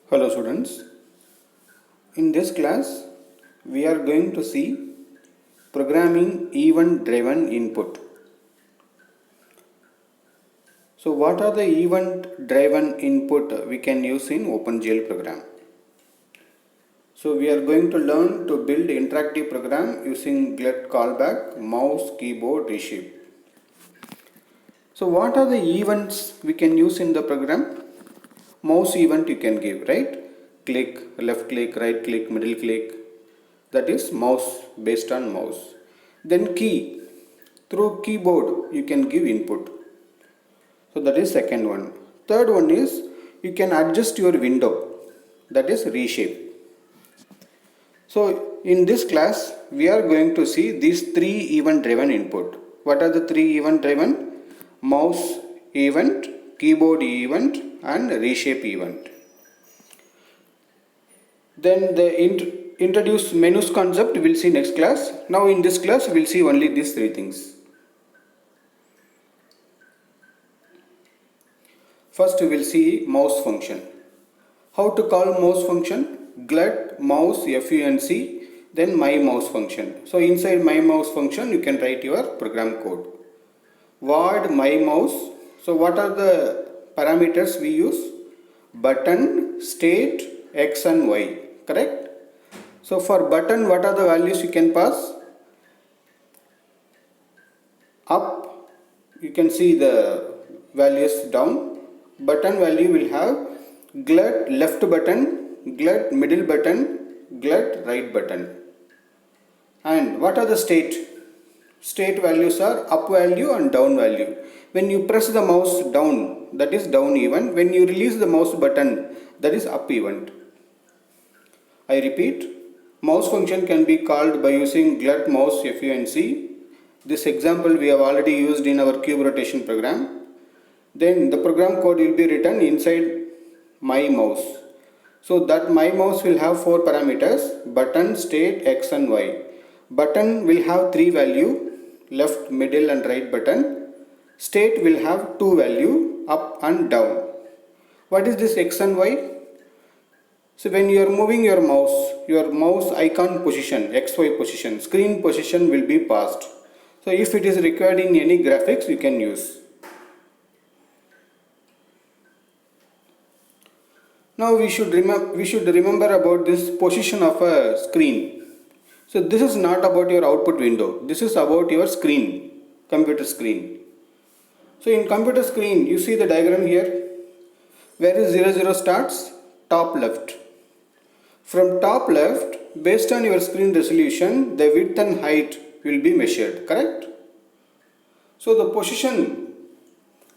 Hello students, in this class we are going to see programming event driven input. So what are the event driven input we can use in OpenGL program? So we are going to learn to build interactive program using GLUT callback, mouse, keyboard, reshape. So what are the events we can use in the program? Mouse event you can give, right? Click, left click, right click, middle click. That is mouse, based on mouse. Then key, through keyboard you can give input. So that is second one. Third one is you can adjust your window. That is reshape. So in this class we are going to see these three event driven input. What are the three event driven? Mouse event, keyboard event and reshape event. Then the introduce menus concept we will see next class. Now in this class we will see only these three things. First we will see mouse function. How to call mouse function? GLUT mouse func, then my mouse function. So inside my mouse function you can write your program code. Word my mouse. So what are the parameters we use? Button, state, x and y, correct? So for button what are the values you can pass? Up, you can see the values down. Button value will have GLUT left button, GLUT middle button, GLUT right button. And what are the state? State values are up value and down value. When you press the mouse down, that is down event. When you release the mouse button, that is up event. I repeat, mouse function can be called by using GLUT mouse func. This example we have already used in our cube rotation program. Then the program code will be written inside my mouse. So that my mouse will have four parameters: button, state, x and y. Button will have three value: left, middle and right button. State will have two value: up and down. What is this x and y? So when you are moving your mouse icon position, XY position, screen position will be passed. So if it is required in any graphics, you can use. Now we should remember about this position of a screen. So this is not about your output window. This is about your screen, computer screen. So in computer screen, you see the diagram here. Where is 00 starts? Top left. From top left, based on your screen resolution, the width and height will be measured, correct? So the position,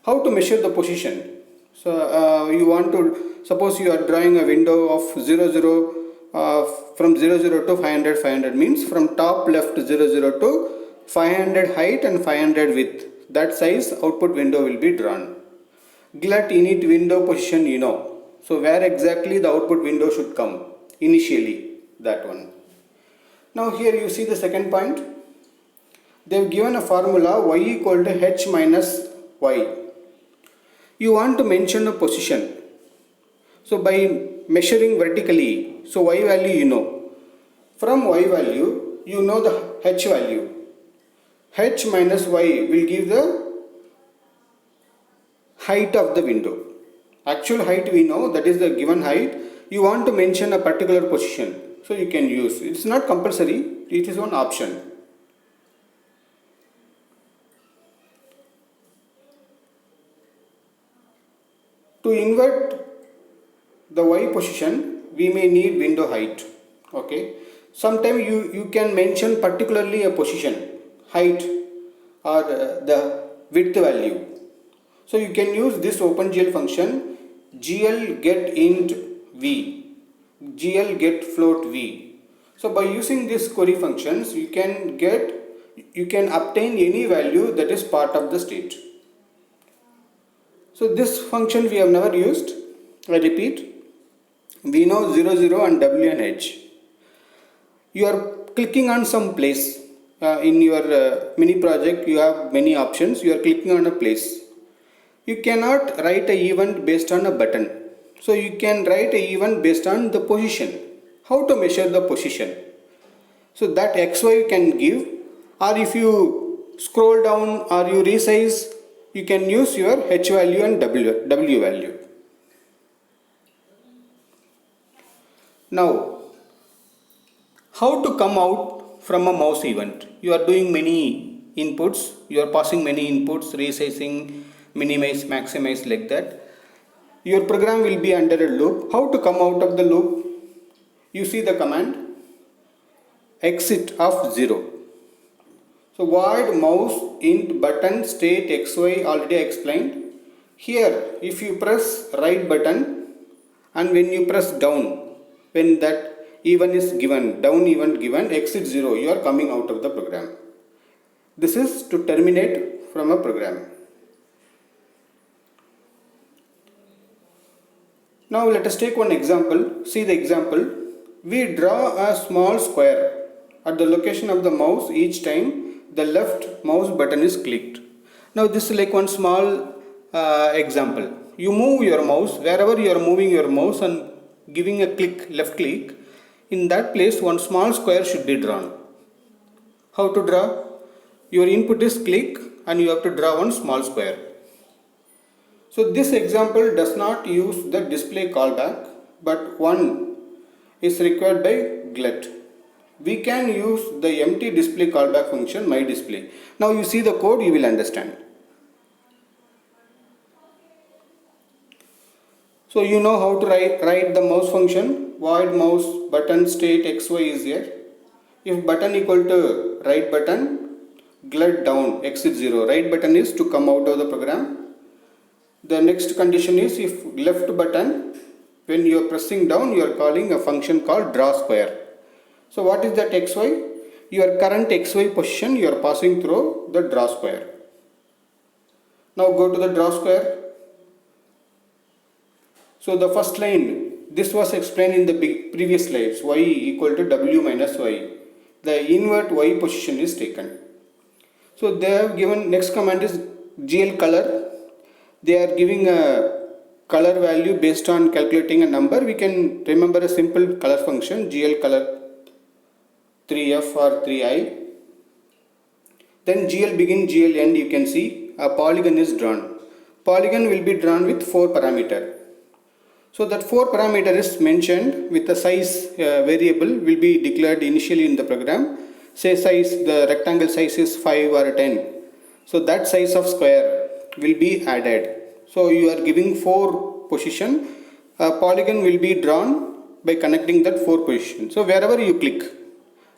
how to measure the position? So you want to, suppose you are drawing a window of 00, from 00 to 500, 500 means from top left 00 to 500 height and 500 width. That size output window will be drawn. GLUT init window position you know. So where exactly the output window should come? Initially, that one. Now here you see the second point. They have given a formula y equal to h minus y. You want to mention a position. So by measuring vertically, so y value you know. From y value, you know the h value. H minus y will give the height of the window. Actual height we know, that is the given height. You want to mention a particular position, so you can use. It's not compulsory, it is one option. To invert the y position, we may need window height. Okay. Sometimes you can mention particularly a position, height or the width value. So you can use this OpenGL function gl get int v, gl get float v. So by using these query functions, you can obtain any value that is part of the state. So this function we have never used. I repeat, we know 00 and w and h. You are clicking on some place in your mini project. You have many options. You are clicking on a place. You cannot write an event based on a button. So you can write a event based on the position. How to measure the position? So that xy you can give, or if you scroll down or you resize, you can use your h value and w value. Now, how to come out from a mouse event? You are doing many inputs, you are passing many inputs, resizing, minimize, maximize, like that. Your program will be under a loop. How to come out of the loop? You see the command exit of 0. So void mouse int button state xy already explained. Here if you press right button and when you press down, when that event is given, down event given, exit 0, you are coming out of the program. This is to terminate from a program. Now let us take one example. See the example. We draw a small square at the location of the mouse each time the left mouse button is clicked. Now this is like one small example. You move your mouse, wherever you are moving your mouse and giving a click, left click, in that place one small square should be drawn. How to draw? Your input is click and you have to draw one small square. So this example does not use the display callback, but one is required by GLUT. We can use the empty display callback function myDisplay. Now you see the code, you will understand. So you know how to write the mouse function. Void mouse button state xy is here. If button equal to right button, GLUT down, exit 0. Right button is to come out of the program. The next condition is if left button, when you are pressing down, you are calling a function called draw square. So what is that xy? Your current xy position you are passing through the draw square. Now go to the draw square. So the first line, this was explained in the previous slides, y equal to w minus y. The invert y position is taken. So they have given, next command is GL color. They are giving a color value based on calculating a number. We can remember a simple color function, GL color 3f or 3i. Then GL begin, GL end, you can see a polygon is drawn. Polygon will be drawn with 4 parameter. So that 4 parameter is mentioned with the size variable will be declared initially in the program. Say size, the rectangle size is 5 or 10. So that size of square will be added. So you are giving 4 position. A polygon will be drawn by connecting that 4 position. So wherever you click,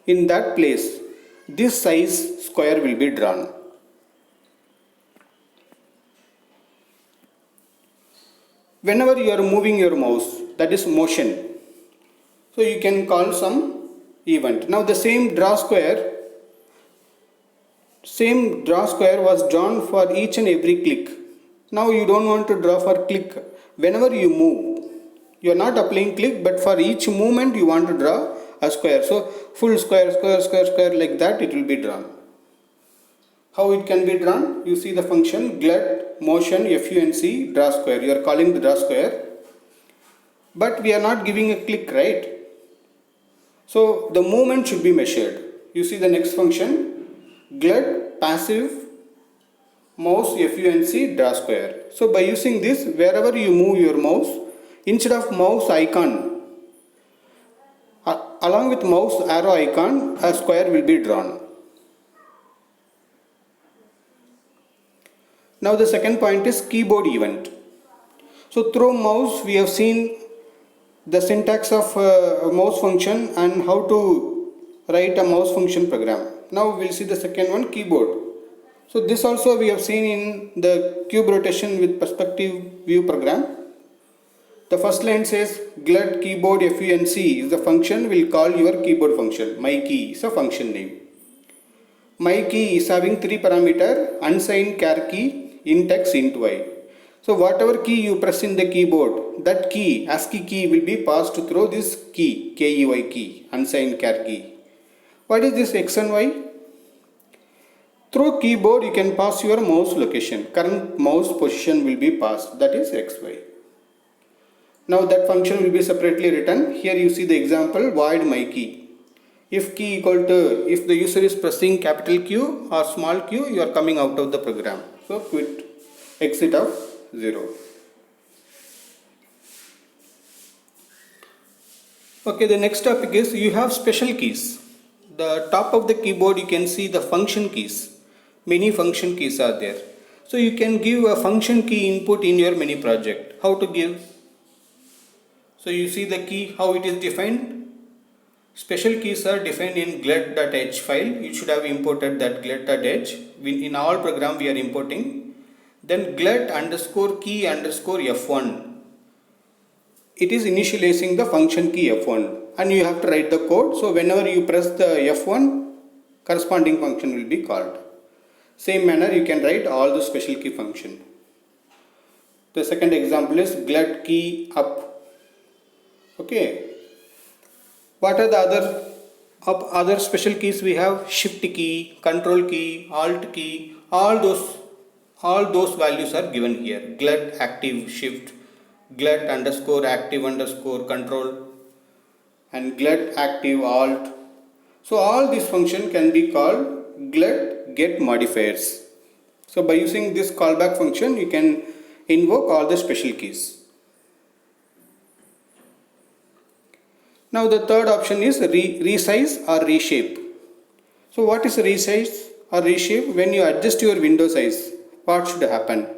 in that place, this size square will be drawn. Whenever you are moving your mouse, that is motion. So you can call some event. Now the same draw square was drawn for each and every click. Now you don't want to draw for click. Whenever you move, you are not applying click, but for each movement you want to draw a square. So full square, like that it will be drawn. How it can be drawn? You see the function GLUT motion func draw square. You are calling the draw square, but we are not giving a click, right? So the movement should be measured. You see the next function GLUT passive mouse func draw square. So by using this, wherever you move your mouse, instead of mouse icon, along with mouse arrow icon, a square will be drawn. Now the second point is keyboard event. So through mouse we have seen the syntax of mouse function and how to write a mouse function program. Now we'll see the second one, keyboard. So this also we have seen in the cube rotation with perspective view program. The first line says GLUT keyboard func is the function will call your keyboard function. MyKey is a function name. MyKey is having 3 parameter, unsigned char key, int x, int y. So whatever key you press in the keyboard, that key, ASCII key will be passed through this key, KEY key, unsigned char key. What is this x and y? Through keyboard you can pass your mouse location. Current mouse position will be passed, that is xy. Now that function will be separately written. Here you see the example void my key. If key equal to, if the user is pressing capital Q or small q, you are coming out of the program. So quit, exit of 0. Okay, the next topic is you have special keys. The top of the keyboard you can see the function keys. Many function keys are there. So you can give a function key input in your mini project. How to give? So you see the key, how it is defined. Special keys are defined in glet.h file. You should have imported that glet.h. In all program we are importing. Then glet underscore key underscore f1. It is initializing the function key f1 and you have to write the code. So whenever you press the f1, corresponding function will be called. Same manner you can write all the special key function. The second example is glet key up. Okay. What are the other special keys we have? Shift key, control key, alt key, all those values are given here. Glet active shift, glet underscore active underscore control and glet active alt. So all these function can be called glet get modifiers. So by using this callback function you can invoke all the special keys. Now the third option is resize or reshape. So what is resize or reshape? When you adjust your window size, what should happen?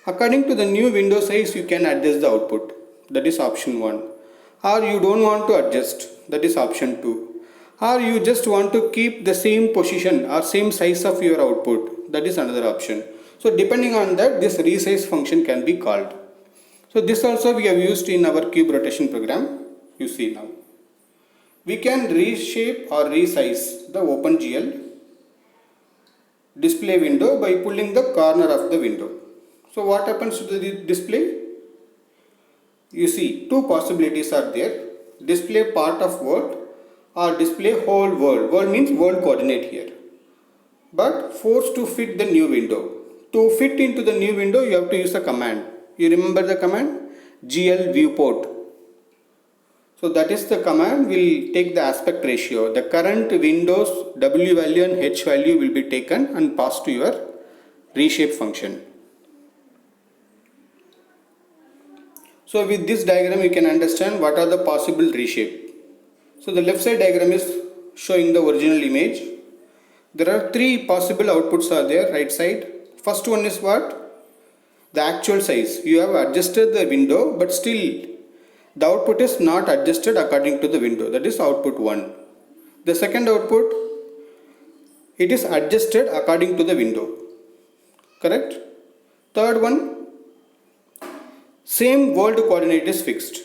According to the new window size you can adjust the output, that is option 1. Or you don't want to adjust, that is option 2. Or you just want to keep the same position or same size of your output, that is another option. So depending on that, this resize function can be called. So this also we have used in our cube rotation program, you see now. We can reshape or resize the OpenGL display window by pulling the corner of the window. So what happens to the display? You see two possibilities are there. Display part of world or display whole world. World means world coordinate here. But forced to fit the new window. To fit into the new window you have to use a command. You remember the command? GL viewport. So that is the command will take the aspect ratio. The current window's W value and H value will be taken and passed to your reshape function. So with this diagram you can understand what are the possible reshape. So the left side diagram is showing the original image. There are three possible outputs are there right side. First one is what? The actual size. You have adjusted the window but still the output is not adjusted according to the window. That is output 1. The second output, it is adjusted according to the window. Correct? Third one, same world coordinate is fixed.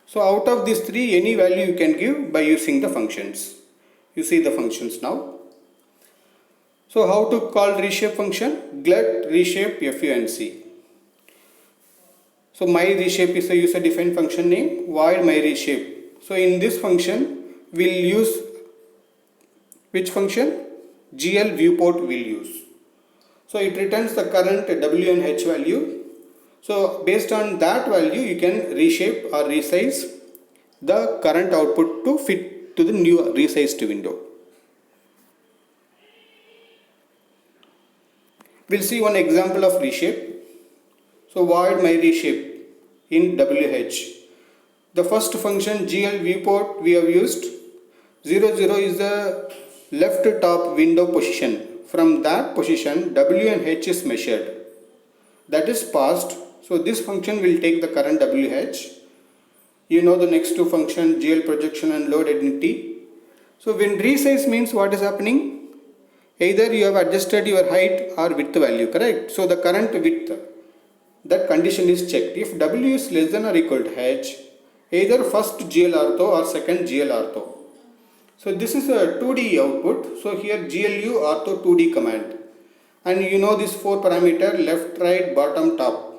So out of these three, any value you can give by using the functions. You see the functions now. So how to call reshape function? Glet reshape func. So my reshape is a user defined function name, void my reshape. So in this function we'll use which function? GL viewport we'll use. So it returns the current W and H value. So based on that value you can reshape or resize the current output to fit to the new resized window. We'll see one example of reshape. So void my reshape in WH. The first function GL viewport we have used. 0, 0 is the left top window position. From that position W and H is measured. That is passed. So this function will take the current WH. You know the next two function GL projection and load identity. So when resize means what is happening? Either you have adjusted your height or width value, correct? So the current width, that condition is checked. If W is less than or equal to H, either first GL ortho or second GL ortho. So this is a 2D output. So here GLU ortho 2D command. And you know this 4 parameter left, right, bottom, top.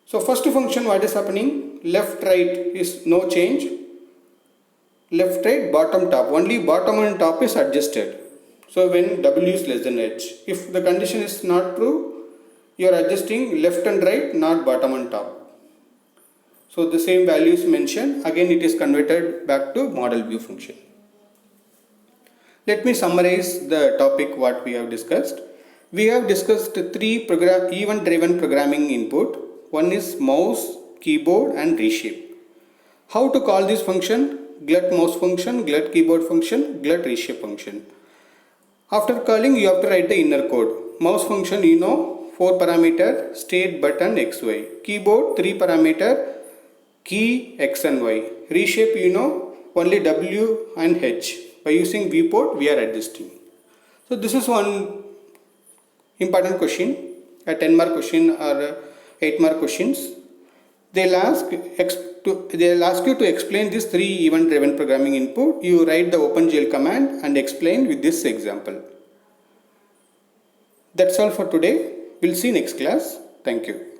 So first function what is happening? Left, right is no change. Left, right, bottom, top. Only bottom and top is adjusted. So when W is less than H. If the condition is not true, you are adjusting left and right, not bottom and top. So the same value is mentioned, again it is converted back to model view function. Let me summarize the topic what we have discussed. We have discussed three event driven programming input. One is mouse, keyboard and reshape. How to call this function? Glut mouse function, glut keyboard function, glut reshape function. After calling, you have to write the inner code. Mouse function, 4 parameter, state button XY. Keyboard, 3 parameter, key X and Y. Reshape, only W and H. By using viewport, we are adjusting. So this is one important question, a 10 mark question or 8 mark questions. They'll ask you to explain this three event driven programming input. You write the OpenGL command and explain with this example. That's all for today. We'll see next class. Thank you.